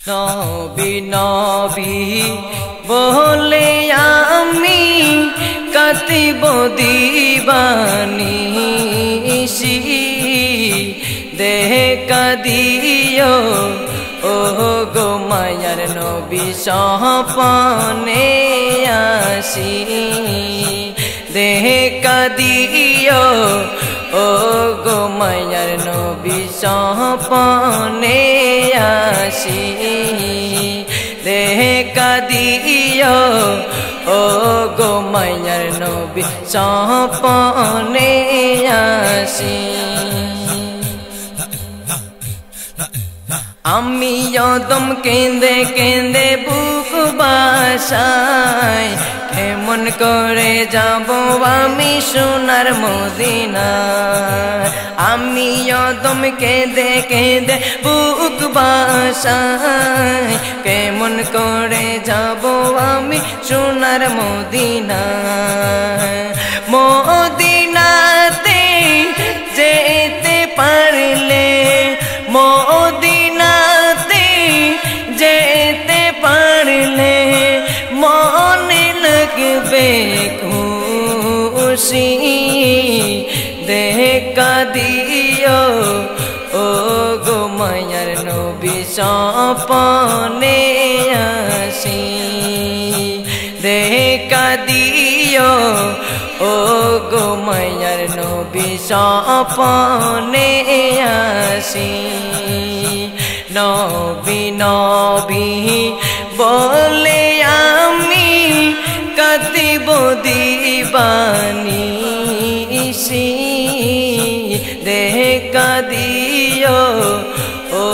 নবী নবী বলে আমি কাতিব দিবানিশি দেখা দিও ও গো মায়ার নবী সপনে আসি দেখা দিও ও গো মায়ার নবী সপনে আসি দেখা দিও ও গো মায়ার নবী সপনে আসি আমি যদম কেঁদে কেঁদে বুক বাসায় কেমন করে যাব আমি সোনার মদিনা আমি যদম কেঁদে কেঁদে বুক বাসায় কেমন করে যাব আমি সোনার মদিনা মদিনাতে যেতে পারলে মদিনাতে যেতে পারলে মনে লাগবে খুশি দেখা দিও ও গো মায়ার নবী সপনে আসি দেখা দিও ও গো মায়ার নবী সপনে আসি নবী নবী বলে আমি কাতিব দিবানিশি দেখা দিও ও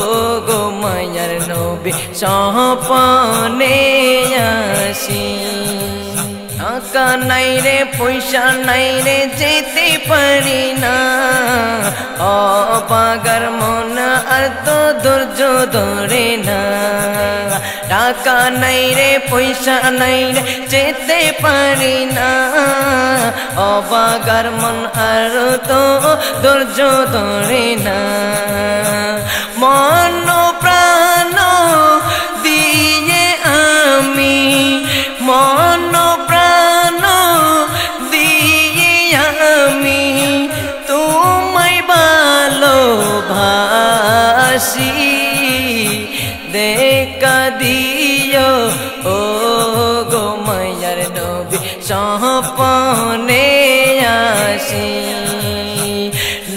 গো মায়ার নবী সপনে আসি টাকা নাই রে পয়সা নাই রে যেতে পারি না অপাগার মন আর তো ধৈর্য ধরে না টাকা নাই রে পয়সা নাই রে যেতে পারি না অপাগার মন আর তো ধৈর্য ধরে না মন প্রাণ দিয়ে আমি মন প্রাণ দিয়ে আমি তোমায় ভালোবাসি দেখা দিও ও গো মায়ার নবী সপনে আসি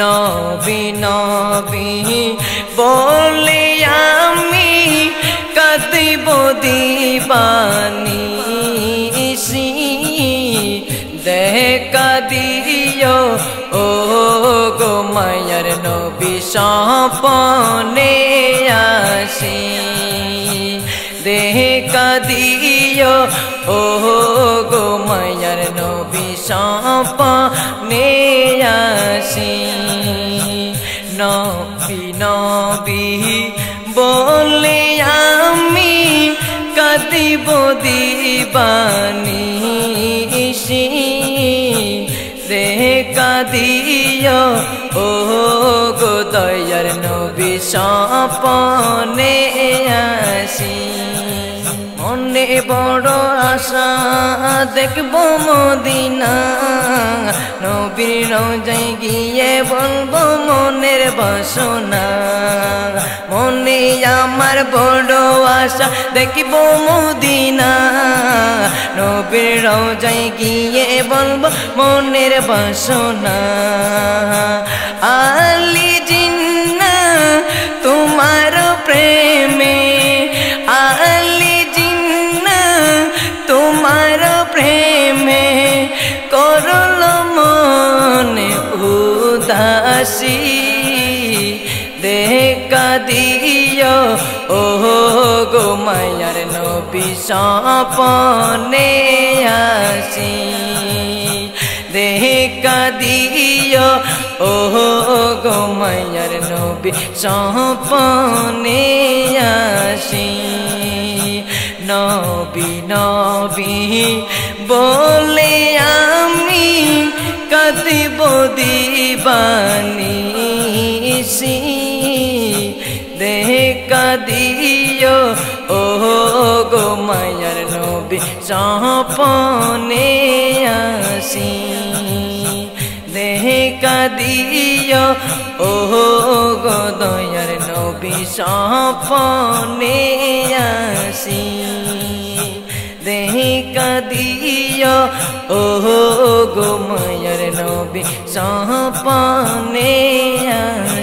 নবী নবী বলে আমি কাতিব দিবানিশি দেখা দিও ও গো মায়ার নবী সপনে আসি দেখা দিও ও গো মায়ার নবী সপনে আসি নবী নবী বলে আমি কাতিব দিবানিশি দেখা দিও ও গো দয়ার নবী সপনে আসি মনে বড় আশা দেখব মদিনা নবীর রওজায় গিয়ে বলবো মনের বাসনা মনে আমার বড় আশা দেখব মদিনা নবীর রওজায় গিয়ে বলবো মনের বাসনা আলি জিন্না তোমার প্রেমে আলি জিন্না তোমার প্রেমে করল মনে উদাসী দেখা দিও ও গো মায়ার নবী সপনে আসি দেখা দিও ও গো মায়ার নবী সপনে আসি নবী নবী বলে আমি কাতিব দিবানিশি দেখা দিও ও গো মায়ার নবী স্বপনে আসি দেখা দিও ও গো দয়ার নবী স্বপনে আসি দেখা দিও ও গো মায়ার নবী স্বপনে আসি